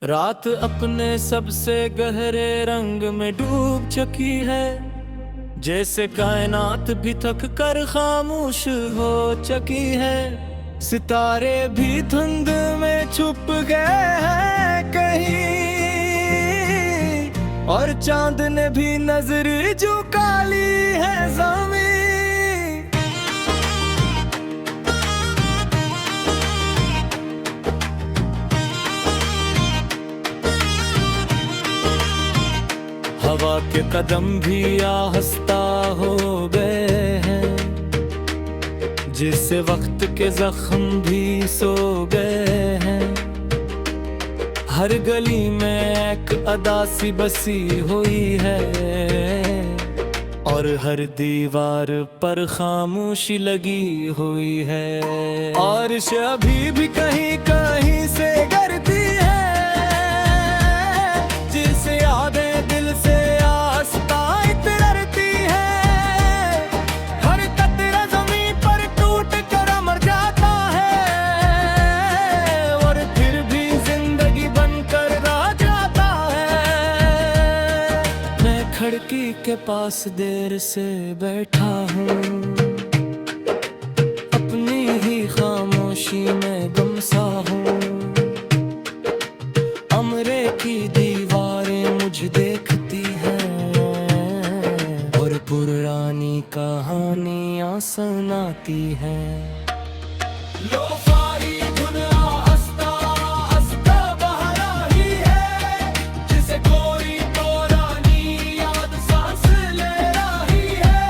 रात अपने सबसे गहरे रंग में डूब चुकी है, जैसे कायनात भी थक कर खामोश हो चुकी है। सितारे भी धुंध में छुप गए हैं कहीं, और चांद ने भी नजर झुका ली है ज़मीं। हवा के कदम भी आहिस्ता हो गए हैं, जिससे वक्त के जख्म भी सो गए हैं। हर गली में एक अदासी बसी हुई है, और हर दीवार पर खामोशी लगी हुई है। और अभी भी कहीं कहीं से गिरती है, जिसे यादें दिल से आस्था इतरती है। हर कतरा ज़मीन पर टूट कर मर जाता है, और फिर भी जिंदगी बनकर रह जाता है। मैं खिड़की के पास देर से बैठा हूँ, अपनी ही खामोशी में गुमसा हूँ। कमरे की दीवारें मुझे देखती हैं, और पुरानी कहानियां सुनाती हैं। लो सारी दुनिया हंसता हंसता बह रही है, जिसे कोई पुरानी याद सांस ले रही है।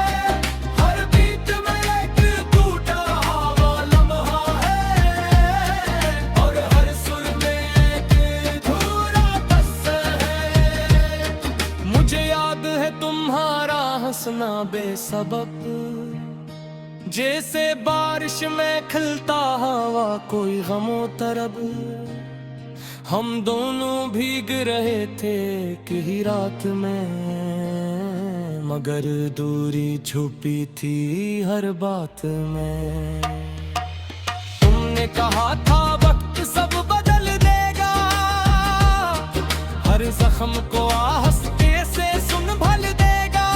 हर बीट में एक टूटा हुआ लम्हा है, और हर सुर में एक अधूरा किस्सा है। मुझे याद है तुम्हारा हंसना बेसबब, जैसे बारिश में खिलता हवा कोई गमो तरब। हम दोनों भीग रहे थे एक ही रात में, मगर दूरी छुपी थी हर बात में। तुमने कहा था वक्त सब बदल देगा, हर जख्म को आहिस्ते से संभल देगा।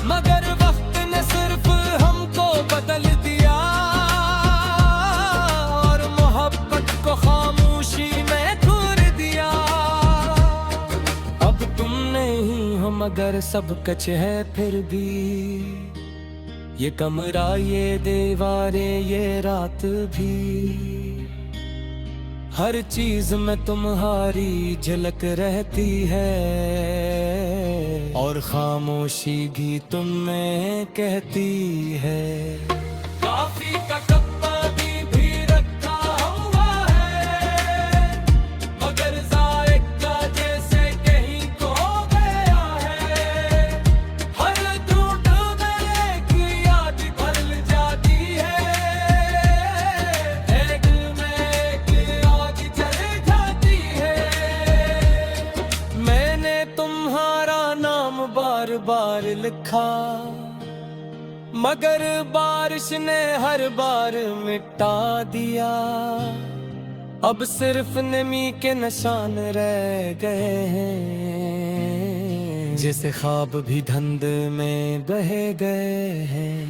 मगर वक्त ने सिर्फ हमको बदल दिया, और मोहब्बत को खामोशी में घूर दिया। अब तुम नहीं हो मगर सब कुछ है फिर भी, ये कमरा ये दीवारें ये रात भी। हर चीज में तुम्हारी झलक रहती है, और खामोशी भी तुम में कहती है। कॉफी का कप भी रखा हुआ है, मगर जायका जैसे कहीं खो गया है। हर घूंट में एक याद भर जाती है, एक में एक आग जल जाती है। मैंने तुम्हारा नाम बार बार लिखा, मगर बारिश ने हर बार मिटा दिया। अब सिर्फ नमी के निशान रह गए हैं, जैसे ख्वाब भी धुंध में बह गए हैं।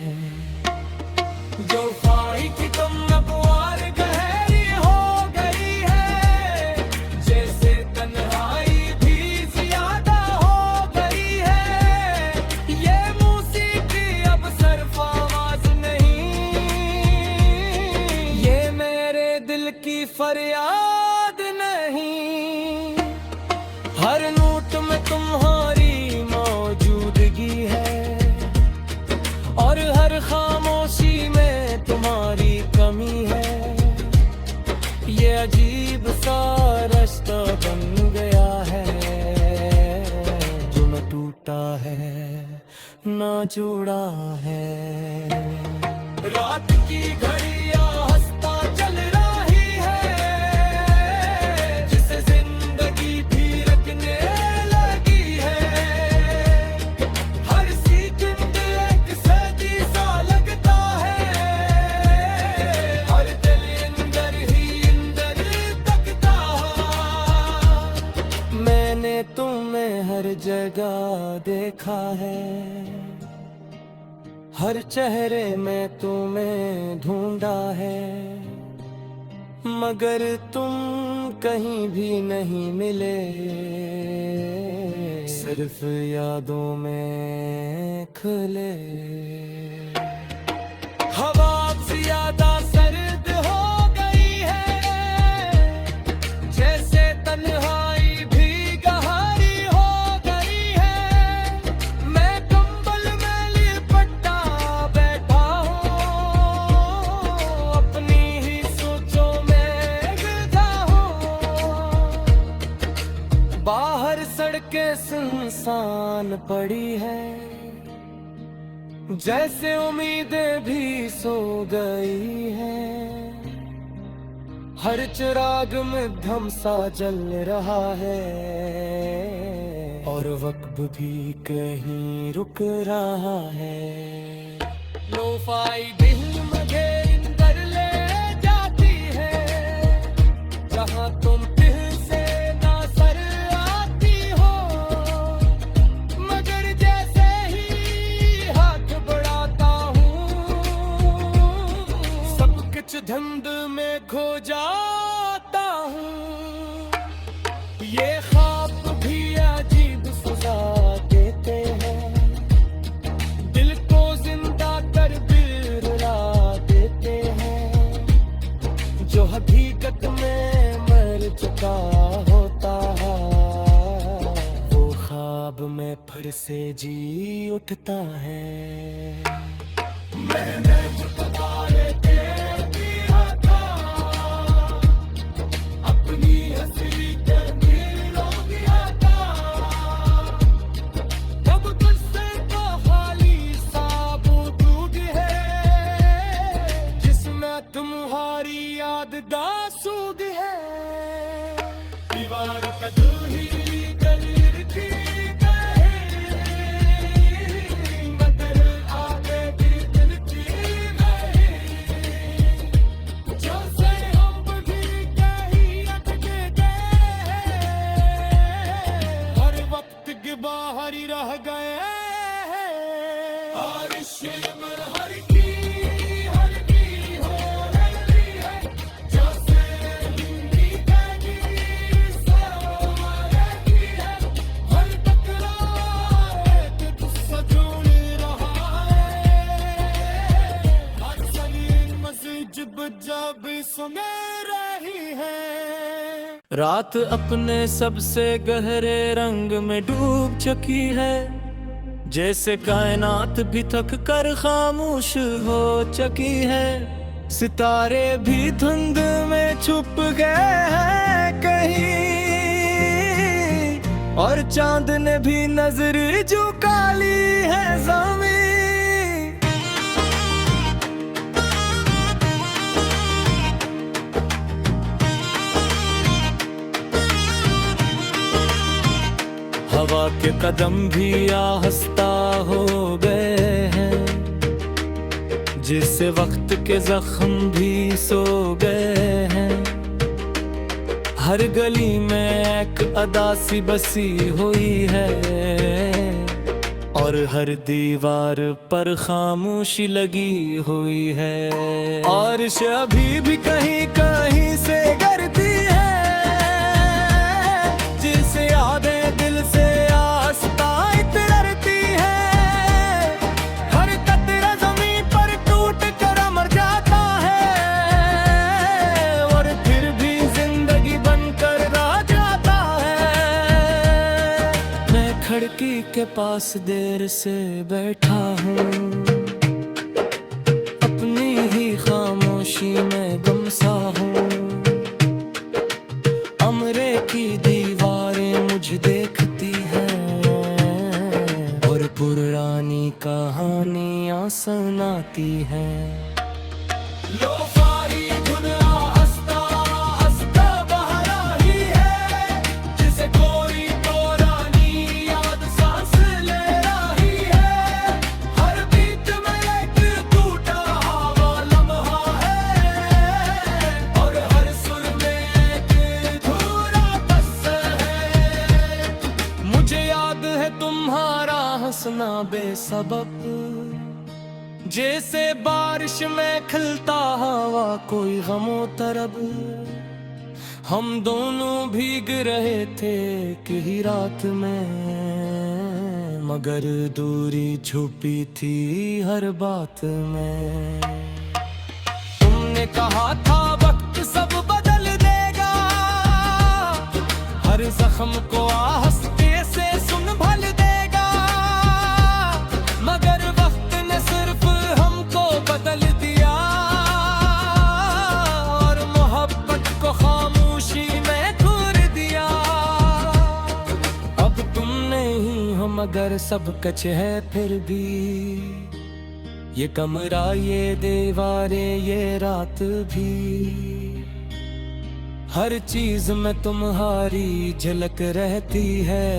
जो ख्वाहिश थी तुम अब और गहरी हो गई है, जैसे तन्हाई भी ज्यादा हो गई है। ये मौसीकी अब सिर्फ आवाज नहीं, ये मेरे दिल की फरियाद नहीं। हर नोट में तुम्हारी मौजूदगी है, और हर खामोशी में तुम्हारी कमी है। ये अजीब सा रिश्ता बन गया है, जो न टूटा है न जुड़ा है। रात की घड़ियां हंसता चल रही है, जिसे जिंदगी भी रखने लगी है। हर सेकंड एक सदी सा लगता है, हर दिल अंदर ही अंदर तकता है। जगह देखा है, हर चेहरे में तुम्हें ढूंढा है, मगर तुम कहीं भी नहीं मिले, सिर्फ यादों में खुले। हवा से ज्यादा सर्द हो गई है, जैसे तन्हाई भी गहरी हो गई है, मैं कंबल में लिपटा बैठा हूँ, अपनी ही सोचों में गिरता हूँ। बाहर सड़कें सुनसान पड़ी है, जैसे उम्मीदें भी सो गई हैं, हर चिराग में धमसा जल रहा है, और वक्त भी कहीं रुक रहा है। लोफाई दिल मुझे अंदर ले जाती है, जहां तुम दिल से ना सर आती हो, मगर जैसे ही हाथ बढ़ाता हूँ, सब कुछ धुंध में खो जाता हूँ। ये ख्वाब भी अजीब सजा देते हैं, दिल को जिंदा कर भी रुला देते हैं, जो हकीकत में मर चुका होता है, वो ख्वाब में फिर से जी उठता है। मैंने तुम्हारे दिल दिया था, अपनी हंसी के नीलों दिया था, अब तुझसे तो खाली साबुत है, जिसमें तुम्हारी याद दासूद है। दीवार का दिल ही करीर थी कहीं, मगर आगे भी दिल की नहीं, जो से हम भी कहीं अटके गए, हर वक्त के बाहर ही रह गए। और शिमर हर की हो रही है, जैसे हिंदी कहीं रहती है, हर टकराव एक गुस्सा जोड़ रहा है, हर सलीम मस्जिद जब सुन रही है। रात अपने सबसे गहरे रंग में डूब चुकी है, जैसे कायनात भी थक कर खामोश हो चुकी है, सितारे भी धुंध में छुप गए हैं कहीं, और चांद ने भी नजर झुका ली है ज़मीं। हवा के कदम भी आहिस्ता हो गए हैं, जिससे वक्त के जख्म भी सो गए हैं, हर गली में एक अदासी बसी हुई है, और हर दीवार पर खामोशी लगी हुई है, और अभी भी कहीं कहीं से गिरती है, जिसे यादें दिल से आस्था इतरती है, हर कतरा ज़मीं पर टूट कर मर जाता है, और फिर भी जिंदगी बनकर रह जाता है। मैं खिड़की के पास देर से बैठा हूँ, अपनी ही खामोशी में गुमसा हूँ, कमरे की दीवारें मुझे देखती हैं, और पुरानी कहानियां सुनाती हैं। लोफारी धुन आहिस्ता आहिस्ता बह रही है, जिसे कोई पुरानी याद सांस ले रही है, हर बीट में एक टूटा हुआ लम्हा है, और हर सुर में एक अधूरा बस है। मुझे याद है हंसना बेसबब, जैसे बारिश में खिलता हवा कोई गमो तरब। हम दोनों भीग रहे थे एक ही रात में, मगर दूरी छुपी थी हर बात में। तुमने कहा था वक्त सब बदल देगा, हर जख्म को आहस्ते से संभल देगा, मगर वक्त ने सिर्फ हमको बदल दिया और मोहब्बत को खामोशी में घूर दिया। अब तुम नहीं हो मगर सब कच है फिर भी, ये कमरा ये दीवारें ये रात भी, हर चीज में तुम्हारी झलक रहती है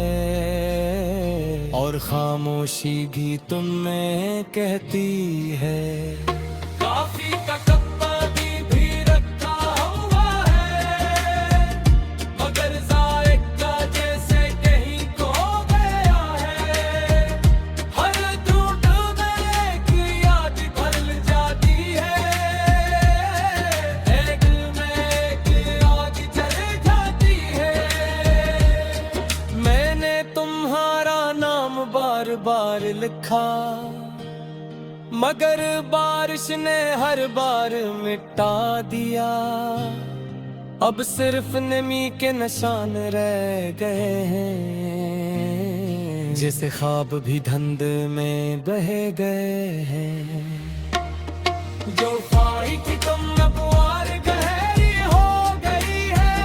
और खामोशी भी तुम में कहती है। कॉफी का कप्पा भी रखा हुआ है, मगर जायका जैसे कहीं खो गया है। हर घूंट में एक याद भर जाती है, दिल में एक आग जल जाती है। मैंने तुम्हारा नाम बार बार लिखा, मगर बारिश ने हर बार मिटा दिया। अब सिर्फ नमी के निशान रह गए हैं, जैसे ख्वाब भी धुंध में बह गए हैं। जो ख्वाहिश थी तुम अब और गहरी हो गई है,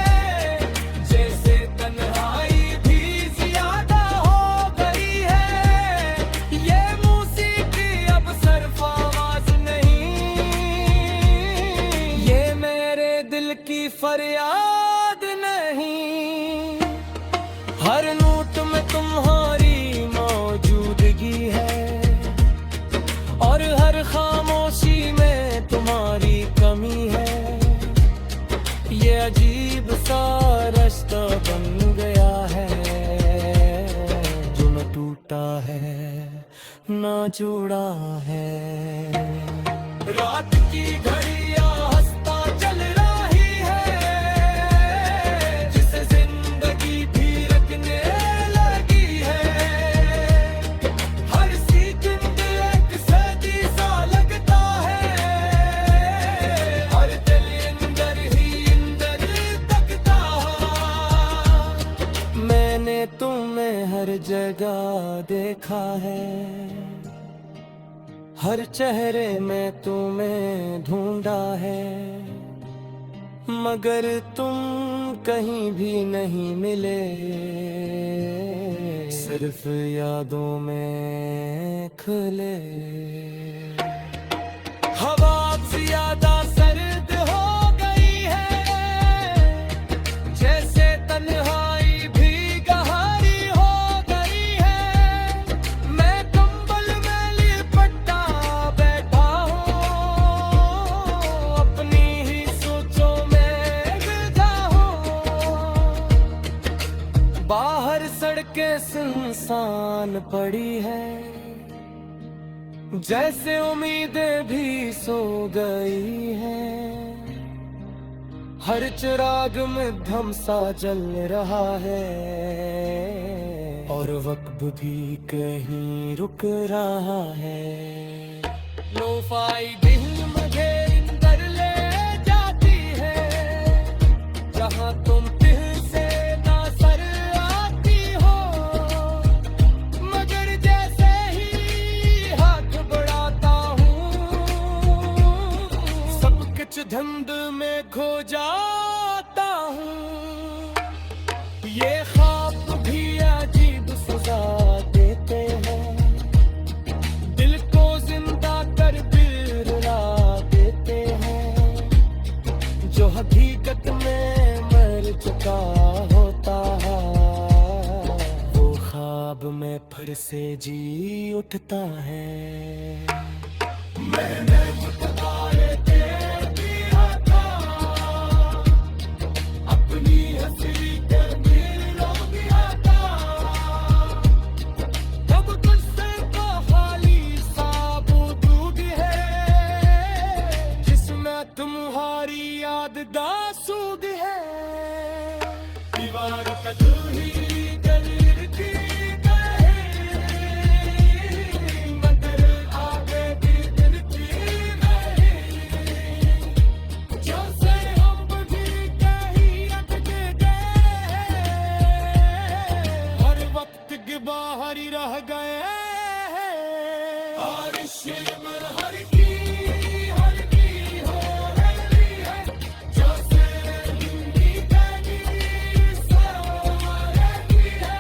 जैसे तन्हाई भी ज्यादा हो गई है। ये मौसीकी अब सिर्फ आवाज नहीं, ये मेरे दिल की फरियाद नहीं। हर नोट में तुम्हारी मौजूदगी है और हर खामोशी में तुम्हारी कमी है। ये अजीब सा रास्ता बन गया है, जो न टूटा है ना जुड़ा है। रात की घड़ियां हंसता चल रही है, जिसे जिंदगी भी रखने लगी है। हर सेकंड एक सदी सा लगता है, हर दिल अंदर ही अंदर तकता। मैंने तुम्हें हर जगह देखा है, हर चेहरे में तुम्हें ढूंढा है, मगर तुम कहीं भी नहीं मिले। सिर्फ यादों में खुले। हवा ज्यादा सर्द हो गई है, जैसे तन्हाई भी गहरी हो गई है। मैं कंबल में लिपटा बैठा हूँ, अपनी ही सोचों में गिरता हूँ। बाहर सड़कें सुनसान पड़ी है, जैसे उम्मीदें भी सो गई हैं। हर चिराग में धमसा जल रहा है और वक्त भी कहीं रुक रहा है। लोफाई दिल मुझे अंदर ले जाती है, जहाँ तुम दिल से ना सर आती हो, मगर जैसे ही हाथ बढ़ाता हूँ, सब कुछ धुंध में खो जाता हूँ। ये ख्वाब भी अजीब सजा देते हैं, दिल को जिंदा कर फिर रुला देते हैं। जो हकीकत में मर चुका होता है, वो ख्वाब में फिर से जी उठता है। मैंने मुस्कुराए के दिया था, अपनी हंसी के दिल रो दिया था। अब तुझसे दीवार का तू ही दलील थी कहीं, मगर आगे भी दिल की नहीं। जैसे हम भी कहीं अटके गए, हर वक्त के बाहर ही रह गए। और शिमर हर की हो रही है, जैसे हिंदी गानी सो रहती है।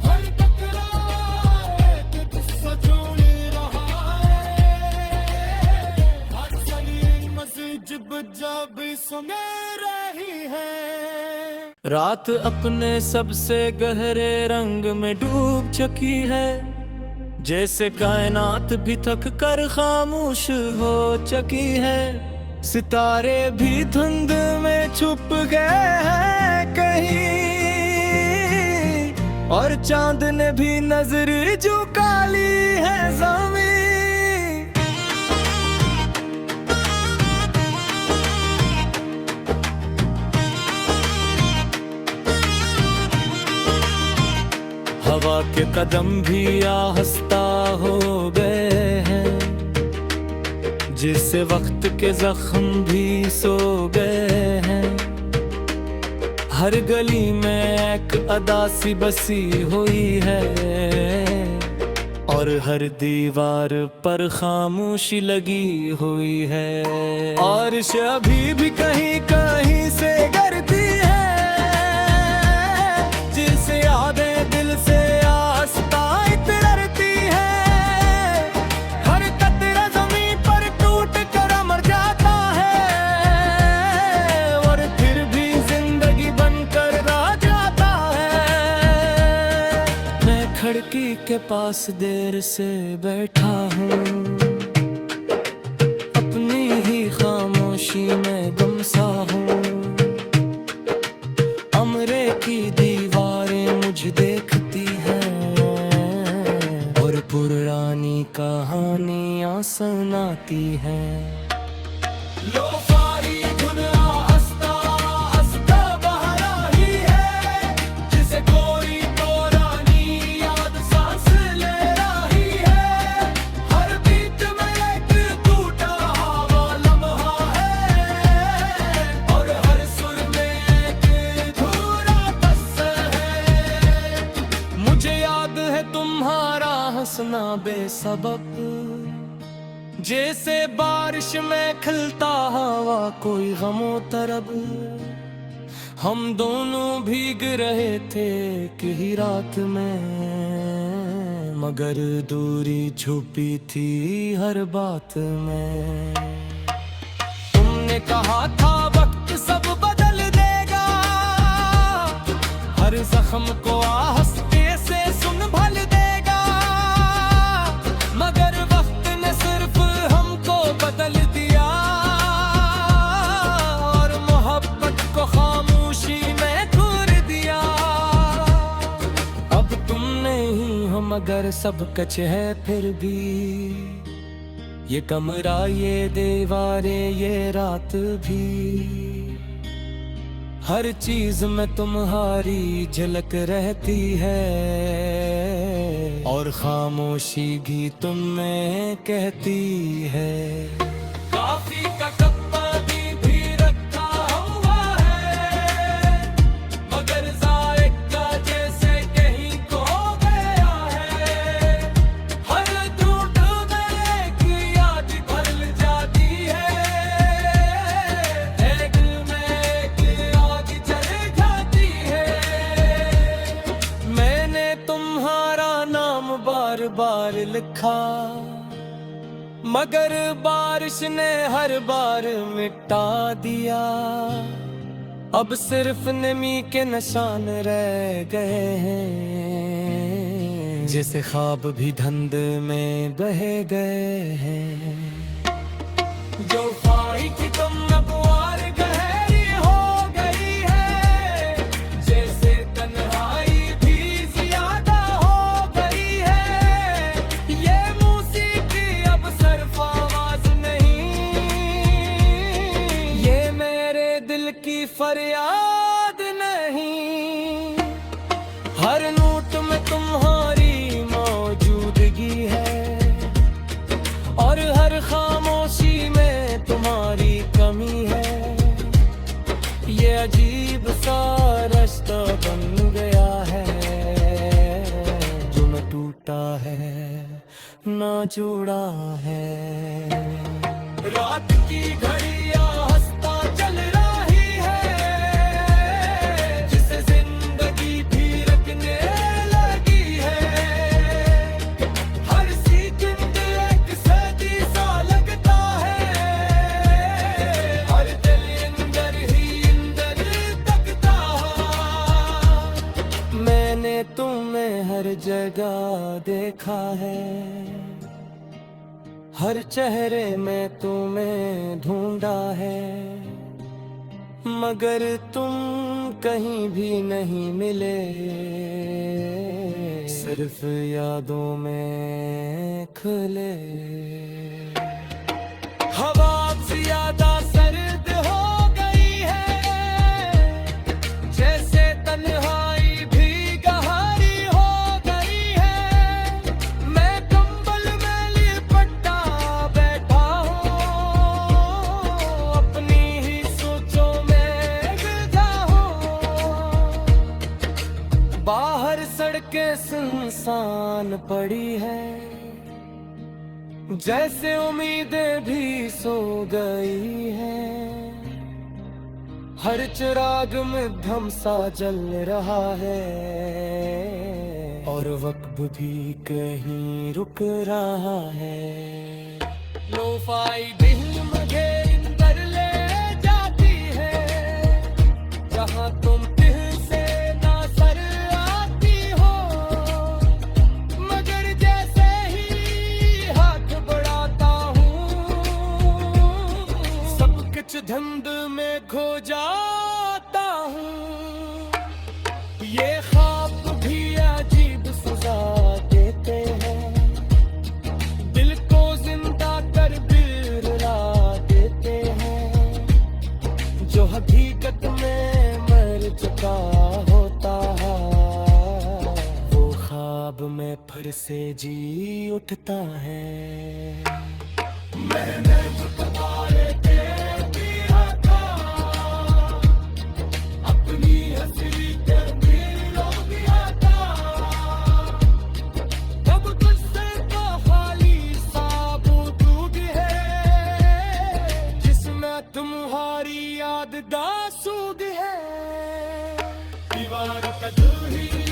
हर टकराव एक किस्सा जोड़ रहा है, हर सलीम मस्जिद जब सुन रही है। रात अपने सबसे गहरे रंग में डूब चुकी है, जैसे कायनात भी थक कर खामोश हो चुकी है। सितारे भी धुंध में छुप गए हैं कहीं, और चांद ने भी नजर झुका ली है ज़मीं। हवा के कदम भी आहिस्ता हो गए हैं, जिससे वक्त के जख्म भी सो गए हैं। हर गली में एक अदासी बसी हुई है, और हर दीवार पर खामोशी लगी हुई है। और अभी भी कहीं कहीं से गिरती है, जिसे यादें दिल से खिड़की के पास देर से बैठा हूँ, अपनी ही खामोशी में गुमसा हूँ। कमरे की दीवारें मुझे देखती हैं, और पुरानी कहानियाँ सुनाती हैं। लो सारी दुनिया हंसता हंसता बह रही है, जिसे कोई पुरानी याद सांस ले रही है। हर बीत में एक टूटा हुआ लम्हा है, और हर सुर में एक अधूरा किस्सा है। मुझे याद है तुम्हारा हंसना बेसबब, जैसे बारिश में खिलता हवा कोई गमो तरब। हम दोनों भीग रहे थे एक ही रात में, मगर दूरी छुपी थी हर बात में। तुमने कहा था वक्त सब बदल देगा, हर जख्म को आहिस्ते से संभल देगा। मगर वक्त ने सिर्फ हमको बदल दिया, और मोहब्बत को खामोशी में घूर दिया। अब तुम नहीं हो मगर सब कच है फिर भी, ये कमरा ये दीवारें ये रात भी। हर चीज में तुम्हारी झलक रहती है, और खामोशी भी तुम में कहती है। कॉफी का कप्पा भी रखा हुआ है, मगर जायका जैसे कहीं खो गया है। हर घूंट में एक याद भर जाती है, दिल में एक आग जल जाती है। मैंने तुम्हारा नाम बार बार लिखा, मगर बारिश ने हर बार मिटा दिया। अब सिर्फ नमी के निशान रह गए हैं, जैसे ख्वाब भी धुंध में बह गए हैं। जो ख्वाही थी तुम अब और गहरी हो गई है, जैसे तन्हाई भी ज्यादा हो गई है। ये मौसीकी अब सिर्फ आवाज नहीं, ये मेरे दिल की फरियाद नहीं। हर नोट में तुम्हारी मौजूदगी है और हर खामोशी में तुम्हारी कमी है। ये अजीब सा रिश्ता बन गया है जो न टूटा है न जुड़ा है। रात की घड़ियां हंसता चल रही है जिसे जिंदगी भी रखने लगी है। हर सेकंड एक सदी सा लगता है, हर दिल अंदर ही अंदर तकता। मैंने तुम्हें हर जगह देखा है, हर चेहरे में तुम्हें ढूंढा है, मगर तुम कहीं भी नहीं मिले, सिर्फ यादों में खुले। हवा ज्यादा सर्द हो गई है, जैसे तन्हाई भी गहरी हो गई है। मैं कंबल में लिपटा बैठा हूँ, अपनी ही सोचों में गिरता हूँ। बाहर सड़कें सुनसान पड़ी है, जैसे उम्मीदें भी सो गई है। हर चिराग में धम सा जल रहा है और वक्त भी कहीं रुक रहा है। लोफाई दिल मुझे अंदर ले जाती है, जहाँ तुम दिल से ना सर आती हो, मगर जैसे ही हाथ बढ़ाता हूँ सब कुछ धुंध में खो जाता हूँ। ये ख्वाब भी अजीब सजा देते हैं, दिल को जिंदा कर दिल रुला देते हैं। जो हकीकत में मर चुका होता है, वो ख्वाब में फिर से जी उठता है। मैंने जो तुम्हारे पे दिया था, अपनी हंसी के दिल रो दिया था। अब तुझसे तो खाली साबुत है, जिसमें तुम्हारी याद दासूद है। दीवार का दिल ही